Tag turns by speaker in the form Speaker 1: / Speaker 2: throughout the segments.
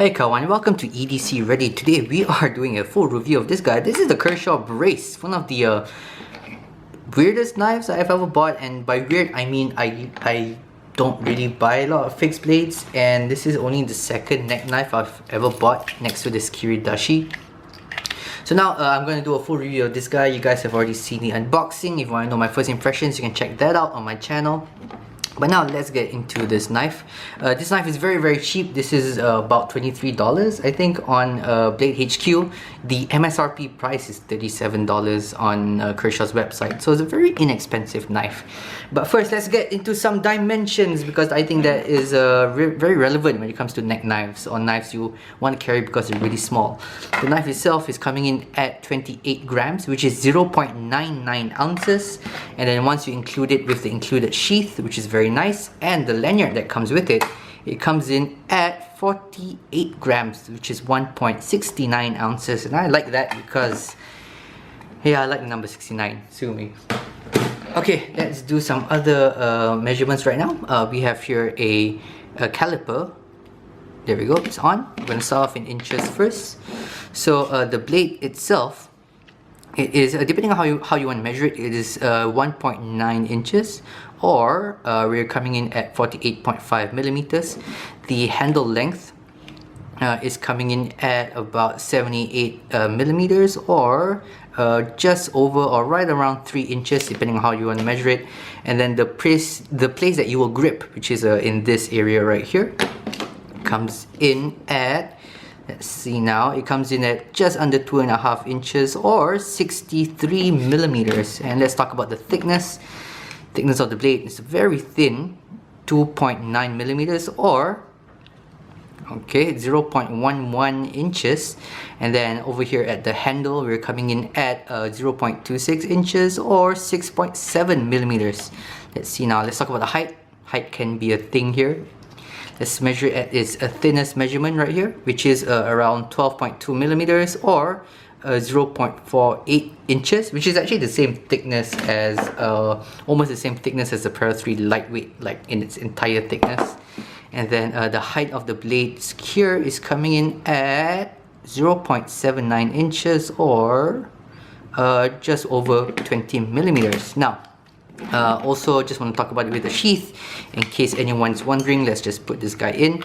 Speaker 1: Hey kawan, welcome to EDCReady. Today we are doing a full review of this guy. This is the Kershaw Brace, one of the weirdest knives I've ever bought, and by weird I mean I don't really buy a lot of fixed blades, and this is only the second neck knife I've ever bought next to this Kiridashi. So now I'm going to do a full review of this guy. You guys have already seen the unboxing. If you want to know my first impressions, you can check that out on my channel. But now let's get into this knife. This knife is very cheap. This is about $23 I think on Blade HQ. The MSRP price is $37 on Kershaw's website, so it's a very inexpensive knife. But first, let's get into some dimensions, because I think that is very relevant when it comes to neck knives, or knives you want to carry because they're really small. The knife itself is coming in at 28 grams, which is 0.99 ounces, and then once you include it with the included sheath, which is very nice, and the lanyard that comes with it, it comes in at 48 grams, which is 1.69 ounces, and I like that because, yeah, I like the number 69, sue me. Okay, let's do some other measurements right now. We have here a caliper. There we go, it's on. I'm going to start off in inches first. So the blade itself, it is, depending on how you want to measure it, it is 1.9 inches, or we're coming in at 48.5 millimeters. The handle length is coming in at about 78 millimeters, or just over or right around 3 inches, depending on how you want to measure it. And then the place that you will grip, which is in this area right here, comes in at, let's see now, it comes in at just under 2.5 inches, or 63 millimeters. And let's talk about the thickness. Thickness of the blade is very thin, 2.9 millimeters, or 0.11 inches. And then over here at the handle, we're coming in at 0.26 inches, or 6.7 millimeters. Let's see now, let's talk about the height. Height can be a thing here. Let's measure at its thinnest measurement right here, which is around 12.2 millimeters, or 0.48 inches, which is actually the same thickness as almost the same thickness as the Para 3 lightweight, like in its entire thickness. And then the height of the blade here is coming in at 0.79 inches, or just over 20 millimeters. Now also just want to talk about it with the sheath, in case anyone's wondering. Let's just put this guy in.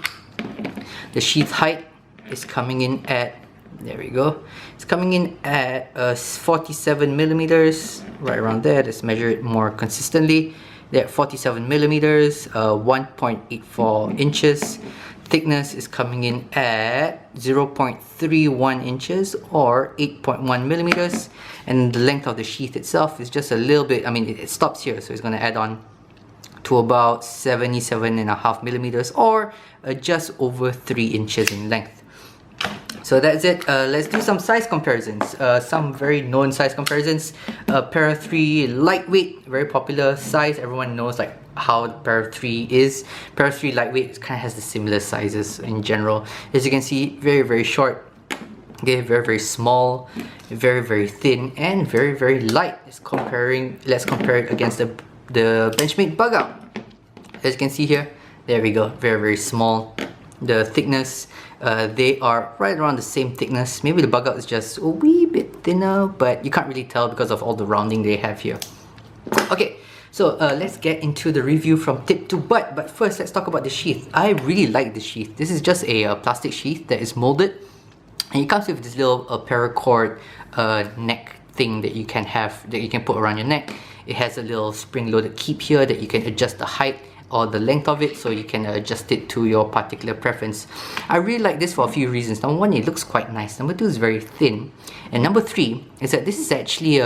Speaker 1: The sheath height is coming in at, there we go, it's coming in at 47 millimeters, right around there. Let's measure it more consistently. There, 47 millimeters, 1.84 inches. Thickness is coming in at 0.31 inches, or 8.1 millimeters. And the length of the sheath itself is just a little bit, I mean, it stops here, so it's going to add on to about 77.5 millimeters, or just over 3 inches in length. So that's it. Let's do some size comparisons. Some very known size comparisons. Para 3 lightweight, very popular size. Everyone knows like how Para 3 is. Para 3 lightweight kind of has the similar sizes in general. As you can see, very short. Okay, very small, very thin, and very light. Let's compare it against the Benchmade bug out. As you can see here, there we go, very small. The thickness, they are right around the same thickness. Maybe the bug out is just a wee bit thinner, but you can't really tell because of all the rounding they have here. Okay, so let's get into the review from tip to butt. But first, let's talk about the sheath. I really like the sheath. This is just a plastic sheath that is molded, and it comes with this little paracord neck thing that you can have, that you can put around your neck. It has a little spring-loaded keep here that you can adjust the height or the length of it, so you can adjust it to your particular preference. I really like this for a few reasons. Number one, it looks quite nice. Number two, it's very thin. And number three is that this is actually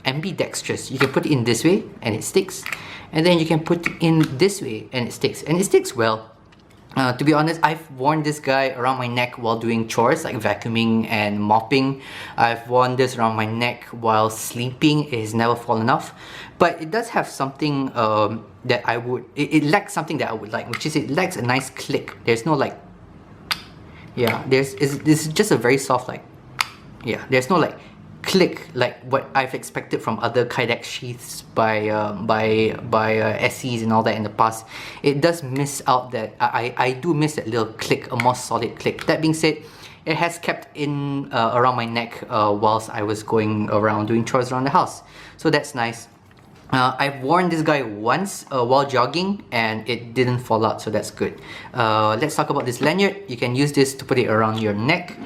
Speaker 1: ambidextrous. You can put it in this way and it sticks, and then you can put it in this way and it sticks, and it sticks well. To be honest, I've worn this guy around my neck while doing chores like vacuuming and mopping. I've worn this around my neck while sleeping. It has never fallen off. But it does have something that I would... It lacks something that I would like, which is it lacks a nice click. There's no like... Yeah, this is just a very soft like... Yeah, there's no like click like what I've expected from other Kydex sheaths by SEs and all that in the past. It does miss out that, I do miss that little click, a more solid click. That being said, it has kept in around my neck whilst I was going around doing chores around the house. So that's nice. I've worn this guy once while jogging and it didn't fall out, so that's good. Let's talk about this lanyard. You can use this to put it around your neck.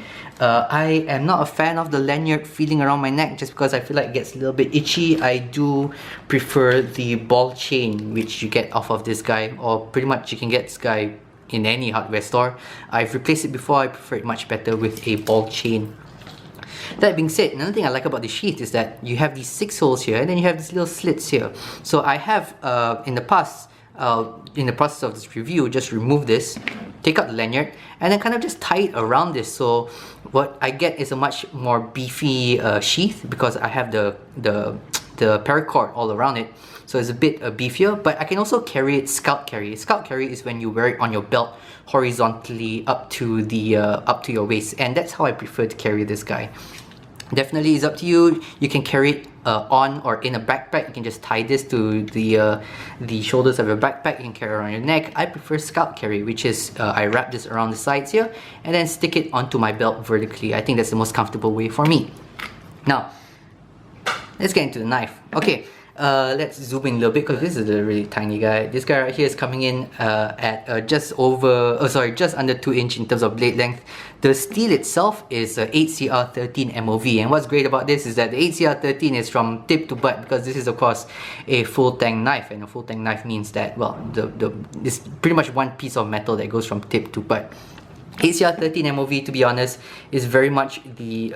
Speaker 1: I am not a fan of the lanyard feeling around my neck just because I feel like it gets a little bit itchy. I do prefer the ball chain which you get off of this guy, or pretty much you can get this guy in any hardware store. I've replaced it before. I prefer it much better with a ball chain. That being said, another thing I like about the sheath is that you have these 6 holes here and then you have these little slits here. So I have in the past, in the process of this review, just remove this, take out the lanyard, and then kind of just tie it around this. So what I get is a much more beefy sheath because I have the paracord all around it. So it's a bit beefier, but I can also carry it scalp carry. Scalp carry is when you wear it on your belt horizontally up to the up to your waist, and that's how I prefer to carry this guy. Definitely, it's up to you. You can carry it on or in a backpack. You can just tie this to the shoulders of your backpack. You can carry it around your neck. I prefer scalp carry, which is I wrap this around the sides here and then stick it onto my belt vertically. I think that's the most comfortable way for me. Now, let's get into the knife. Okay. Let's zoom in a little bit because this is a really tiny guy. This guy right here is coming in at just under 2 inch in terms of blade length. The steel itself is 8CR13 MOV, and what's great about this is that the 8CR13 is from tip to butt because this is of course a full tang knife, and a full tang knife means that, well, it's pretty much one piece of metal that goes from tip to butt. 8CR13 MOV, to be honest, is very much the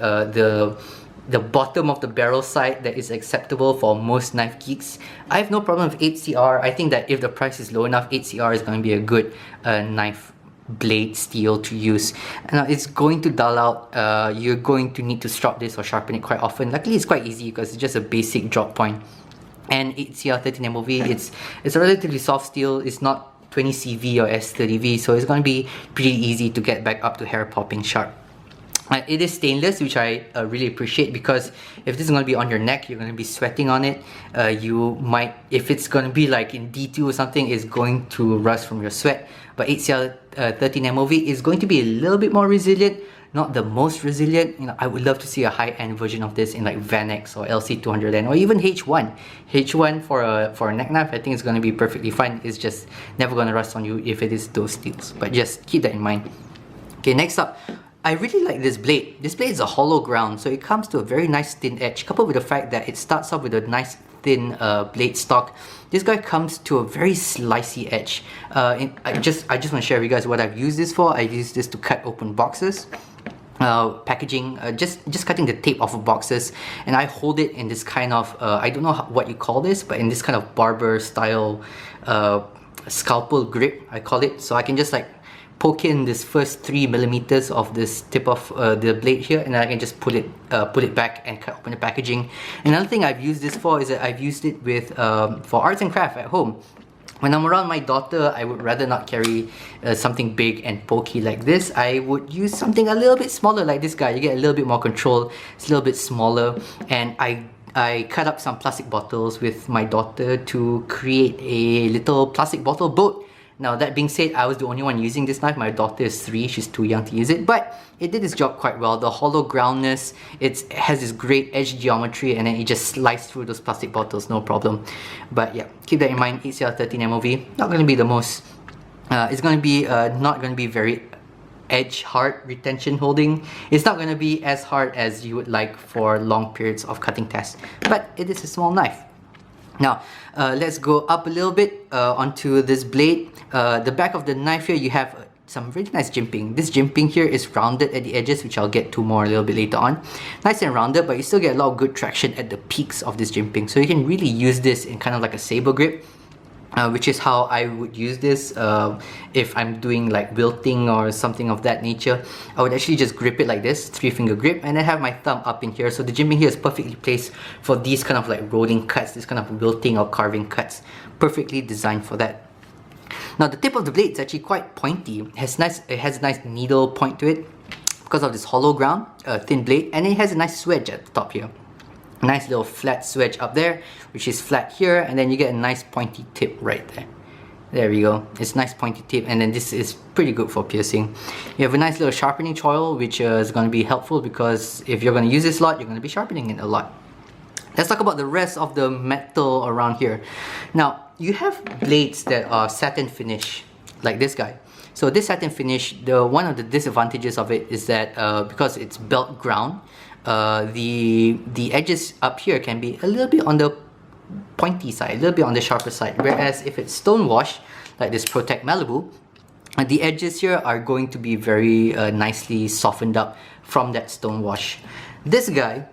Speaker 1: bottom of the barrel side that is acceptable for most knife geeks. I have no problem with 8CR. I think that if the price is low enough, 8CR is going to be a good knife blade steel to use. Now, it's going to dull out. You're going to need to strop this or sharpen it quite often. Luckily, it's quite easy because it's just a basic drop point. And 8CR13 MOV, it's a relatively soft steel. It's not 20CV or S30V, so it's going to be pretty easy to get back up to hair popping sharp. It is stainless, which I really appreciate, because if this is going to be on your neck, you're going to be sweating on it. You might, if it's going to be like in D2 or something, it's going to rust from your sweat. But 8CR13 MOV is going to be a little bit more resilient, not the most resilient. You know, I would love to see a high-end version of this in like Vanex or LC200N or even H1. H1 for a neck knife, I think it's going to be perfectly fine. It's just never going to rust on you if it is those steels. But just keep that in mind. Okay, next up. I really like this blade. This blade is a hollow ground, so it comes to a very nice thin edge, coupled with the fact that it starts off with a nice thin blade stock. This guy comes to a very slicey edge. I just want to share with you guys what I've used this for. I've used this to cut open boxes. Packaging, just cutting the tape off of boxes, and I hold it in this kind of, I don't know what you call this, but in this kind of barber style scalpel grip, I call it. So I can just like poke in this first 3mm of this tip of the blade here, and then I can just pull it back and cut open the packaging. Another thing I've used this for is that I've used it with for arts and craft at home. When I'm around my daughter, I would rather not carry something big and pokey like this. I would use something a little bit smaller like this guy. You get a little bit more control. It's a little bit smaller, and I cut up some plastic bottles with my daughter to create a little plastic bottle boat. Now, that being said, I was the only one using this knife. My daughter is 3, she's too young to use it, but it did its job quite well. The hollow groundness, it has this great edge geometry, and then it just sliced through those plastic bottles, no problem. But yeah, keep that in mind. 8CR13 MOV, not going to be the most, it's going to be not going to be very edge hard retention holding. It's not going to be as hard as you would like for long periods of cutting tests, but it is a small knife. Now, let's go up a little bit onto this blade. The back of the knife here, you have some really nice jimping. This jimping here is rounded at the edges, which I'll get to more a little bit later on. Nice and rounded, but you still get a lot of good traction at the peaks of this jimping. So you can really use this in kind of like a saber grip. Which is how I would use this if I'm doing like wilting or something of that nature. I would actually just grip it like this, 3-finger grip, and then have my thumb up in here. So the jimping here is perfectly placed for these kind of like rolling cuts, this kind of wilting or carving cuts. Perfectly designed for that. Now, the tip of the blade is actually quite pointy. It has a nice needle point to it because of this hollow ground, thin blade, and it has a nice swedge at the top here. Nice little flat swedge up there, which is flat here, and then you get a nice pointy tip right there. There we go. It's nice pointy tip, and then this is pretty good for piercing. You have a nice little sharpening choil, which is going to be helpful because if you're going to use this a lot, you're going to be sharpening it a lot. Let's talk about the rest of the metal around here. Now, you have blades that are satin finish, like this guy. So this satin finish, one of the disadvantages of it is that because it's belt ground, the edges up here can be a little bit on the pointy side, a little bit on the sharper side. Whereas if it's Stonewashed, like this Protect Malibu, the edges here are going to be very nicely softened up from that Stonewash. This guy,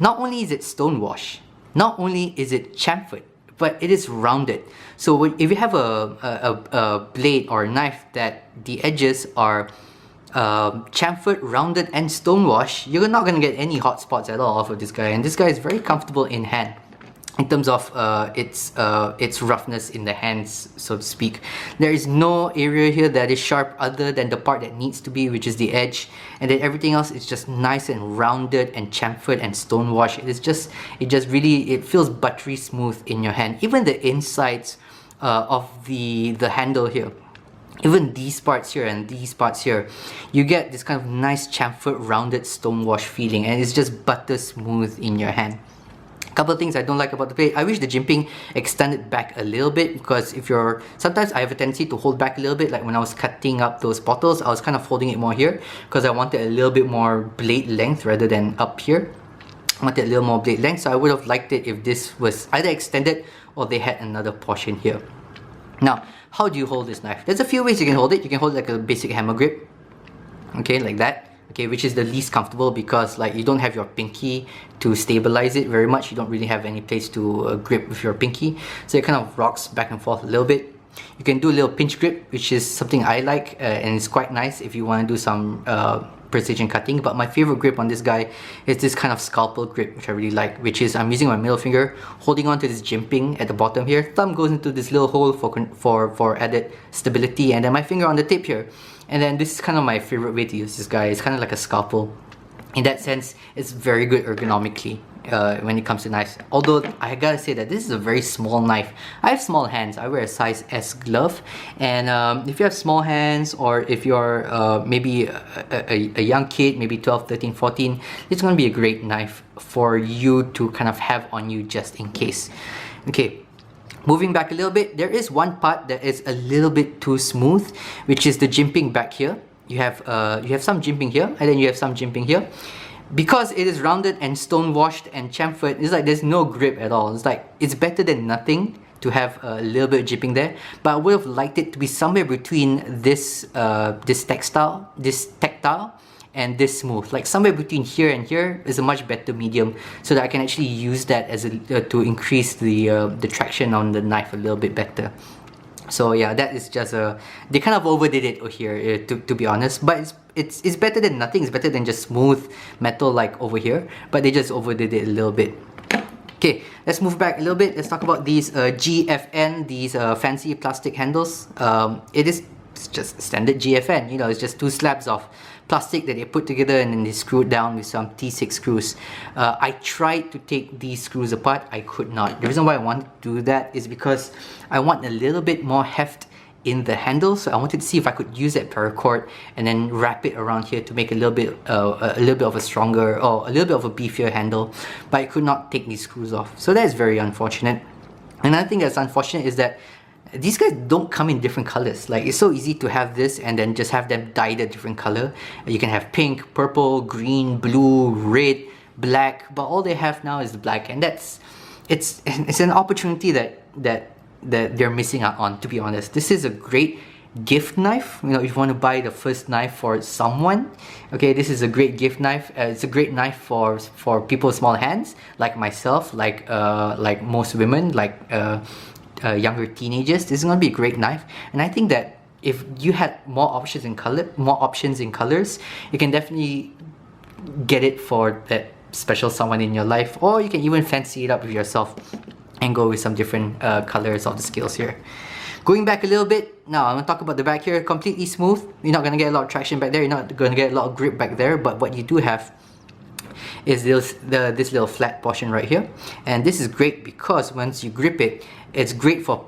Speaker 1: not only is it Stonewash, not only is it chamfered, but it is rounded. So if you have a blade or a knife that the edges are chamfered, rounded, and Stonewash, you're not going to get any hot spots at all off of this guy. And this guy is very comfortable in hand in terms of its roughness in the hands, so to speak. There is no area here that is sharp other than the part that needs to be, which is the edge, and then everything else is just nice and rounded and chamfered and Stonewashed. It feels buttery smooth in your hand. Even the insides of the handle here, even these parts here and these parts here, you get this kind of nice chamfered, rounded Stonewash feeling, and it's just butter smooth in your hand. Couple of things I don't like about the blade. I wish the jimping extended back a little bit, because sometimes I have a tendency to hold back a little bit. Like when I was cutting up those bottles, I was kind of holding it more here because I wanted a little bit more blade length rather than up here. I wanted a little more blade length, so I would have liked it if this was either extended or they had another portion here. Now, how do you hold this knife? There's a few ways you can hold it. You can hold it like a basic hammer grip, okay, like that. Okay, which is the least comfortable because like you don't have your pinky to stabilize it very much. You don't really have any place to grip with your pinky, so it kind of rocks back and forth a little bit. You can do a little pinch grip, which is something I like, and it's quite nice if you want to do some precision cutting. But my favorite grip on this guy is this kind of scalpel grip, which I really like, which is I'm using my middle finger, holding on to this jimping at the bottom here. Thumb goes into this little hole for added stability, and then my finger on the tip here. And then this is kind of my favorite way to use this guy. It's kind of like a scalpel. In that sense, it's very good ergonomically when it comes to knives. Although I gotta say that this is a very small knife. I have small hands. I wear a size S glove, and if you have small hands, or if you're maybe a young kid, maybe 12, 13, 14, it's gonna be a great knife for you to kind of have on you just in case. Okay. Moving back a little bit, there is one part that is a little bit too smooth, which is the jimping back here. You have some jimping here, and then you have some jimping here. Because it is rounded and Stonewashed and chamfered, it's like there's no grip at all. It's like it's better than nothing to have a little bit of jimping there, but I would have liked it to be somewhere between this tactile, and this smooth. Like somewhere between here and here is a much better medium, so that I can actually use that as to increase the traction on the knife a little bit better. So yeah, that is just they kind of overdid it here, to be honest. But it's better than nothing. It's better than just smooth metal like over here. But they just overdid it a little bit. Okay, let's move back a little bit. Let's talk about these GFN, these fancy plastic handles. It's just standard GFN. You know, it's just two slabs of plastic that they put together and then they screw it down with some T6 screws. I tried to take these screws apart. I could not. The reason why I wanted to do that is because I want a little bit more heft in the handle, so I wanted to see if I could use that paracord and then wrap it around here to make a little bit of a stronger, or a little bit of a beefier handle, but I could not take these screws off. So that is very unfortunate. Another thing that's unfortunate is that these guys don't come in different colors. Like, it's so easy to have this and then just have them dyed a different color. You can have pink, purple, green, blue, red, black, but all they have now is black, and it's an opportunity that they're missing out on, to be honest. This is a great gift knife. You know, if you want to buy the first knife for someone, okay, this is a great gift knife. It's a great knife for people with small hands, like myself, like most women, like younger teenagers. This is going to be a great knife, and I think that if you had more options in colors, you can definitely get it for that special someone in your life, or you can even fancy it up with yourself and go with some different colors of the scales here. Going back a little bit, now I'm going to talk about the back here. Completely smooth. You're not going to get a lot of traction back there. You're not going to get a lot of grip back there, but what you do have is this little flat portion right here, and this is great because once you grip it, it's great for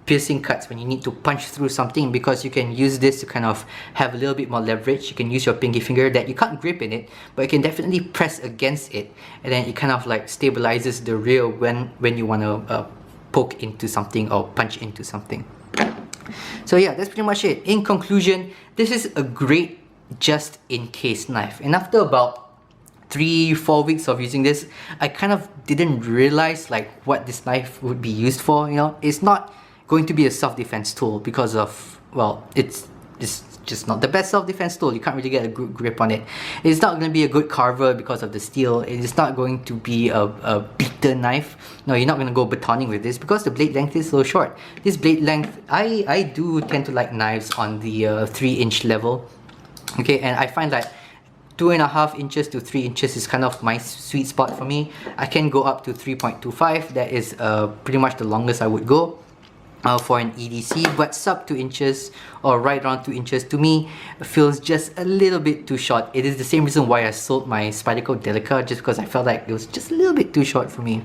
Speaker 1: piercing cuts when you need to punch through something, because you can use this to kind of have a little bit more leverage. You can use your pinky finger that you can't grip in it, but you can definitely press against it, and then it kind of like stabilizes the rear when you want to poke into something or punch into something. So yeah, that's pretty much it. In conclusion, this is a great just in case knife, and after about 3-4 weeks of using this, I kind of didn't realize like what this knife would be used for. You know, it's not going to be a self-defense tool because of, well, it's just not the best self-defense tool. You can't really get a good grip on it. It's not going to be a good carver because of the steel. It's not going to be a beater knife. No, you're not going to go batoning with this because the blade length is so short. This blade length, I do tend to like knives on the 3-inch level. Okay, and I find that 2.5 inches to 3 inches is kind of my sweet spot for me. I can go up to 3.25. That is pretty much the longest I would go for an EDC, but sub 2 inches or right around 2 inches to me feels just a little bit too short. It is the same reason why I sold my Spyderco Delica, just because I felt like it was just a little bit too short for me.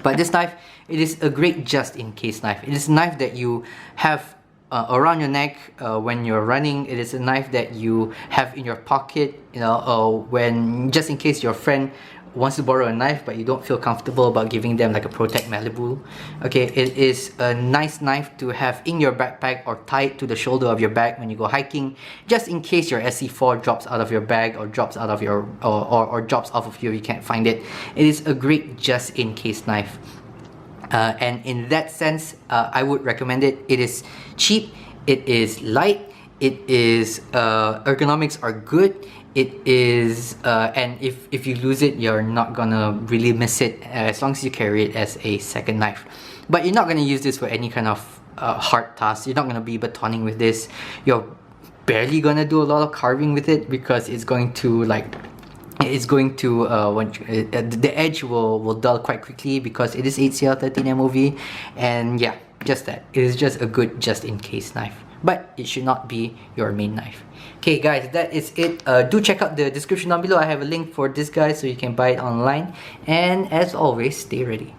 Speaker 1: But this knife, it is a great just in case knife. It is a knife that you have around your neck when you're running. It is a knife that you have in your pocket, you know, when just in case your friend wants to borrow a knife but you don't feel comfortable about giving them like a Protect Malibu. Okay, it is a nice knife to have in your backpack or tied to the shoulder of your bag when you go hiking, just in case your SC4 drops out of your bag or drops out of your or drops off of you can't find it. It is a great just in case knife. And in that sense, I would recommend it. It is cheap, it is light, it is ergonomics are good. It is and if you lose it, you're not gonna really miss it as long as you carry it as a second knife. But you're not gonna use this for any kind of hard task. You're not gonna be batoning with this. You're barely gonna do a lot of carving with it because it's going to like the edge will dull quite quickly because it is 8CL13 MOV, and yeah, just that. It is just a good just in case knife, but it should not be your main knife. Okay guys, that is it. Do check out the description down below. I have a link for this guy so you can buy it online, and as always, stay ready.